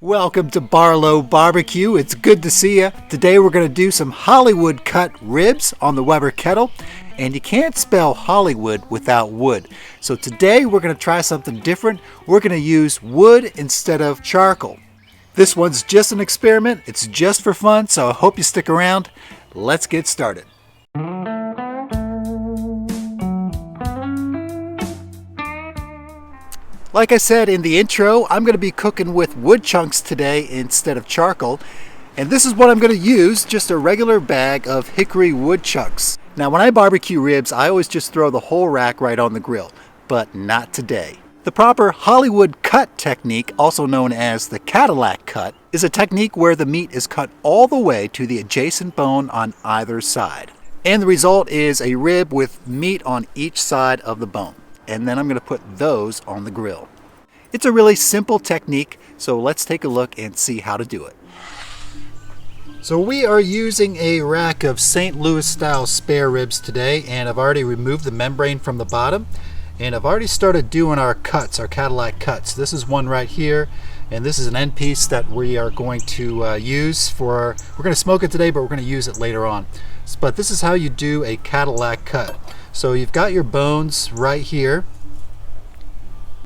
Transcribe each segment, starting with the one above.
Welcome to Barlow BBQ. It's good to see you. Today we're going to do some Hollywood cut ribs on the Weber Kettle. And you can't spell Hollywood without wood. So today we're going to try something different. We're going to use wood instead of charcoal. This one's just an experiment. It's just for fun, so I hope you stick around. Let's get started. Like I said in the intro, I'm going to be cooking with wood chunks today instead of charcoal. And this is what I'm going to use, just a regular bag of hickory wood chunks. Now when I barbecue ribs, I always just throw the whole rack right on the grill, but not today. The proper Hollywood cut technique, also known as the Cadillac Cut, is a technique where the meat is cut all the way to the adjacent bone on either side. And the result is a rib with meat on each side of the bone. And then I'm going to put those on the grill. It's a really simple technique, so let's take a look and see how to do it. So we are using a rack of St. Louis style spare ribs today, and I've already removed the membrane from the bottom, and I've already started doing our cuts, our Cadillac cuts. This is one right here, and this is an end piece that we are going to use for, we're going to smoke it today, but we're going to use it later on. But this is how you do a Cadillac cut. So you've got your bones right here.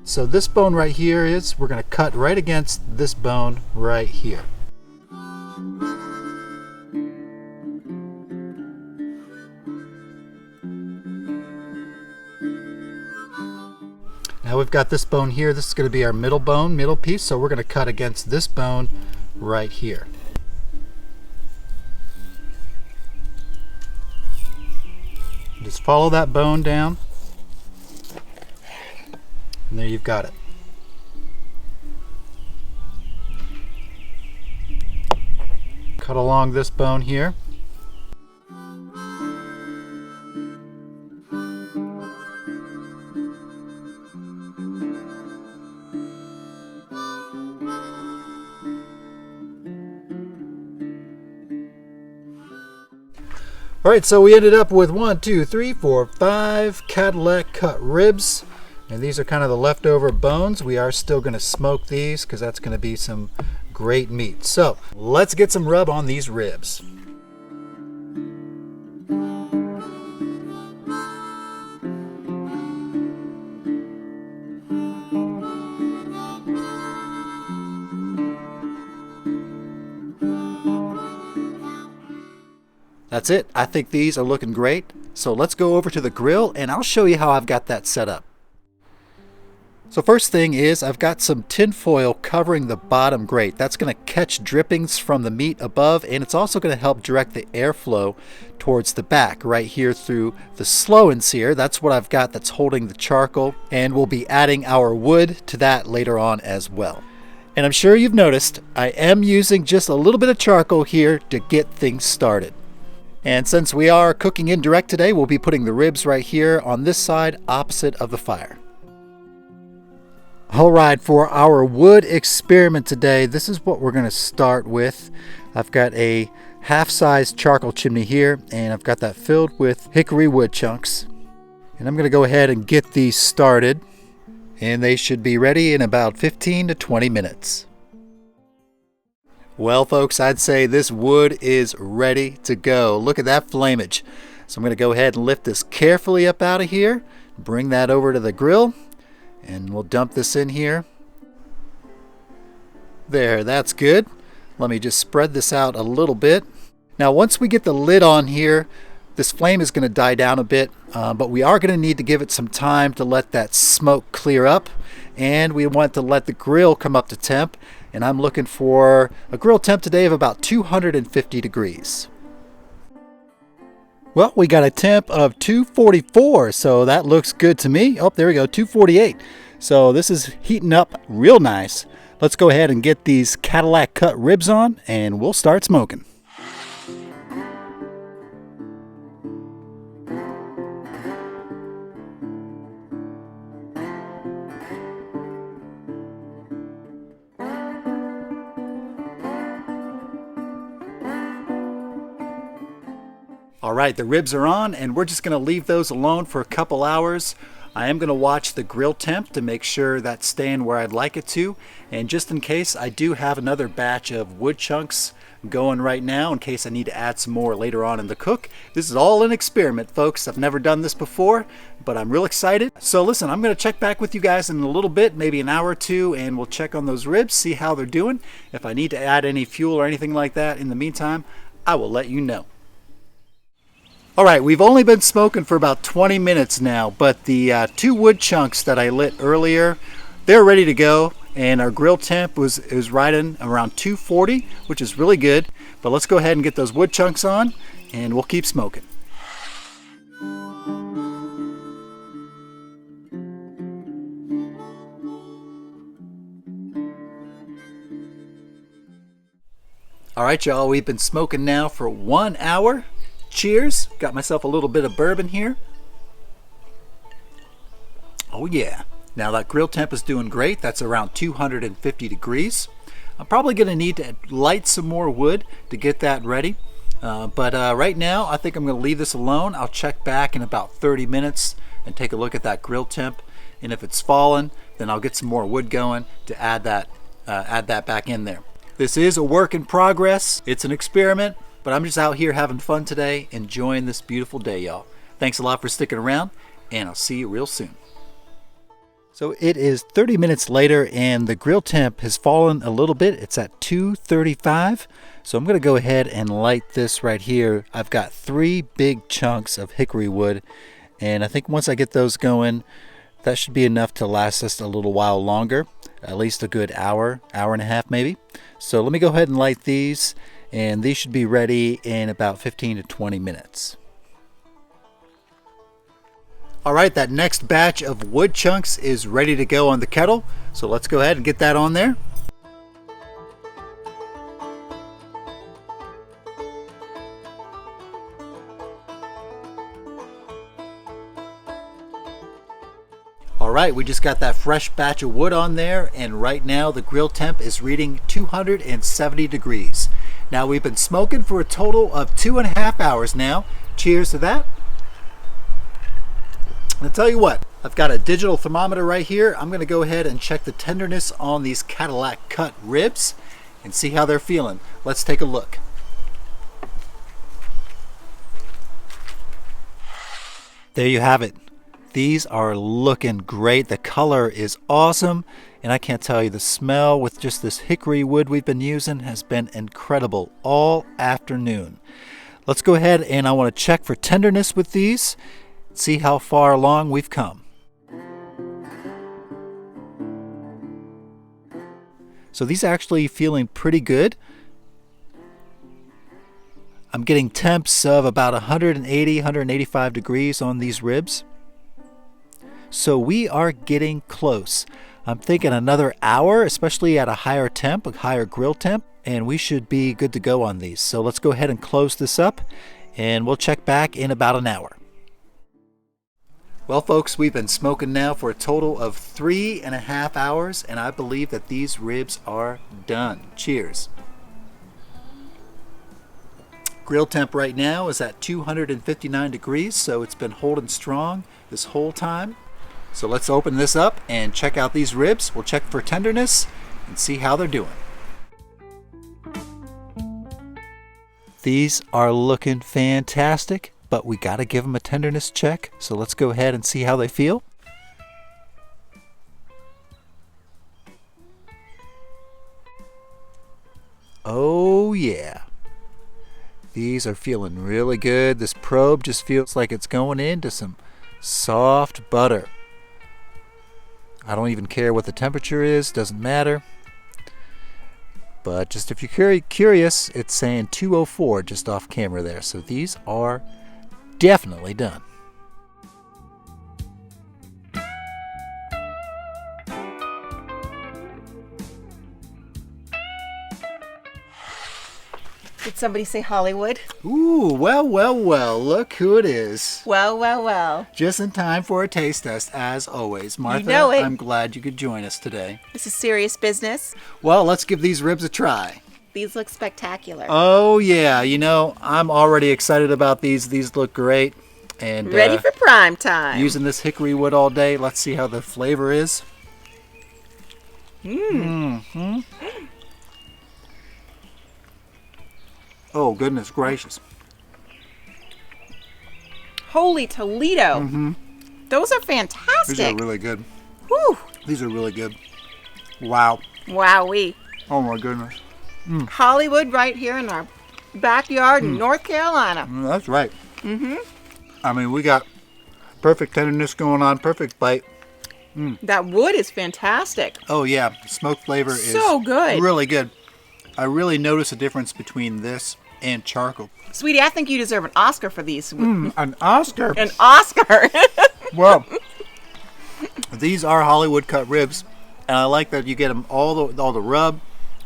So this bone right here is, we're going to cut right against this bone right here. Now we've got this bone here. This is going to be our middle bone, middle piece. So we're going to cut against this bone right here. Just follow that bone down, and there you've got it. Cut along this bone here. Alright, so we ended up with 5 Cadillac cut ribs, and these are kind of the leftover bones. We are still going to smoke these because that's going to be some great meat. So let's get some rub on these ribs. That's it. I think these are looking great. So let's go over to the grill and I'll show you how I've got that set up. So first thing is I've got some tin foil covering the bottom grate. That's going to catch drippings from the meat above, and it's also going to help direct the airflow towards the back right here through the Slow N Sear. That's what I've got that's holding the charcoal, and we'll be adding our wood to that later on as well. And I'm sure you've noticed I am using just a little bit of charcoal here to get things started. And since we are cooking indirect today, we'll be putting the ribs right here on this side opposite of the fire. Alright, for our wood experiment today, this is what we're going to start with. I've got a half-size charcoal chimney here, and I've got that filled with hickory wood chunks. And I'm going to go ahead and get these started, and they should be ready in about 15 to 20 minutes. Well, folks, I'd say this wood is ready to go. Look at that flamage. So I'm going to go ahead and lift this carefully up out of here, bring that over to the grill, and we'll dump this in here. There, that's good. Let me just spread this out a little bit. Now, once we get the lid on here, this flame is going to die down a bit, but we are going to need to give it some time to let that smoke clear up, and we want to let the grill come up to temp. And I'm looking for a grill temp today of about 250 degrees. Well, we got a temp of 244, so that looks good to me. Oh, there we go, 248. So this is heating up real nice. Let's go ahead and get these Cadillac cut ribs on, and we'll start smoking. All right, the ribs are on, and we're just going to leave those alone for a couple hours. I am going to watch the grill temp to make sure that's staying where I'd like it to. And just in case, I do have another batch of wood chunks going right now in case I need to add some more later on in the cook. This is all an experiment, folks. I've never done this before, but I'm real excited. So listen, I'm going to check back with you guys in a little bit, maybe an hour or two, and we'll check on those ribs, see how they're doing. If I need to add any fuel or anything like that in the meantime, I will let you know. All right, we've only been smoking for about 20 minutes now, but the 2 wood chunks that I lit earlier, they're ready to go, and our grill temp is right in around 240, which is really good. But let's go ahead and get those wood chunks on, and we'll keep smoking. All right, y'all, we've been smoking now for 1 hour. Cheers. Got myself a little bit of bourbon here. Oh yeah. Now that grill temp is doing great. That's around 250 degrees. I'm probably going to need to light some more wood to get that ready. But right now, I think I'm going to leave this alone. I'll check back in about 30 minutes and take a look at that grill temp. And if it's fallen, then I'll get some more wood going to add that back in there. This is a work in progress. It's an experiment. But I'm just out here having fun today, enjoying this beautiful day, y'all. Thanks a lot for sticking around, and I'll see you real soon. So it is 30 minutes later, and the grill temp has fallen a little bit. It's at 235. So I'm going to go ahead and light this right here. I've got 3 big chunks of hickory wood, and I think once I get those going, that should be enough to last us a little while longer, at least a good hour and a half maybe. So let me go ahead and light these. And these should be ready in about 15 to 20 minutes. All right, that next batch of wood chunks is ready to go on the kettle. So let's go ahead and get that on there. All right, we just got that fresh batch of wood on there, and right now the grill temp is reading 270 degrees. Now we've been smoking for a total of 2.5 hours now. Cheers to that. I'll tell you what, I've got a digital thermometer right here. I'm gonna go ahead and check the tenderness on these Cadillac Cut ribs and see how they're feeling. Let's take a look. There you have it. These are looking great. The color is awesome. And I can't tell you, the smell with just this hickory wood we've been using has been incredible all afternoon. Let's go ahead and I want to check for tenderness with these, see how far along we've come. So these are actually feeling pretty good. I'm getting temps of about 180, 185 degrees on these ribs. So we are getting close. I'm thinking another hour, especially at a higher temp, a higher grill temp, and we should be good to go on these. So let's go ahead and close this up, and we'll check back in about an hour. Well, folks, we've been smoking now for a total of 3.5 hours, and I believe that these ribs are done. Cheers. Grill temp right now is at 259 degrees, so it's been holding strong this whole time. So let's open this up and check out these ribs. We'll check for tenderness and see how they're doing. These are looking fantastic, but we got to give them a tenderness check. So let's go ahead and see how they feel. Oh yeah. These are feeling really good. This probe just feels like it's going into some soft butter. I don't even care what the temperature is, doesn't matter. But just if you're curious, it's saying 204 just off camera there. So these are definitely done. Did somebody say Hollywood? Ooh, well, well, well, look who it is. Well, well, well. Just in time for a taste test, as always. Martha, You know it. I'm glad you could join us today. This is serious business. Well, let's give these ribs a try. These look spectacular. Oh, yeah. You know, I'm already excited about these. These look great. And Ready for prime time. using this hickory wood all day. Let's see how the flavor is. Oh, goodness gracious. Holy Toledo. Those are fantastic. These are really good. Whew. These are really good. Wow. Wowee. Oh my goodness. Hollywood right here in our backyard in North Carolina. That's right. I mean, we got perfect tenderness going on, perfect bite. That wood is fantastic. Oh yeah, smoke flavor So is good. really good. I really notice a difference between this and charcoal. Sweetie, I think you deserve an Oscar for these. An Oscar. An Oscar. Well, these are Hollywood cut ribs, and I like that you get them all the rub,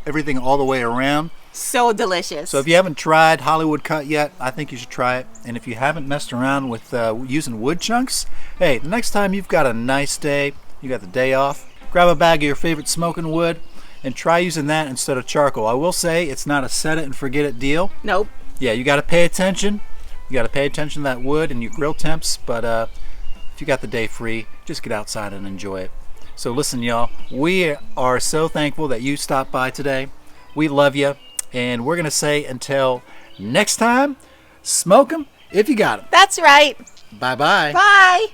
everything all the way around. So delicious. So if you haven't tried Hollywood cut yet, I think you should try it. And if you haven't messed around with using wood chunks, hey, the next time you've got a nice day, you got the day off, grab a bag of your favorite smoking wood and try using that instead of charcoal. I will say it's not a set it and forget it deal. Nope. Yeah, you got to pay attention. You got to pay attention to that wood and your grill temps. But if you got the day free, just get outside and enjoy it. So listen, y'all, we are so thankful that you stopped by today. We love you. And we're going to say until next time, smoke 'em if you got 'em. That's right. Bye-bye. Bye.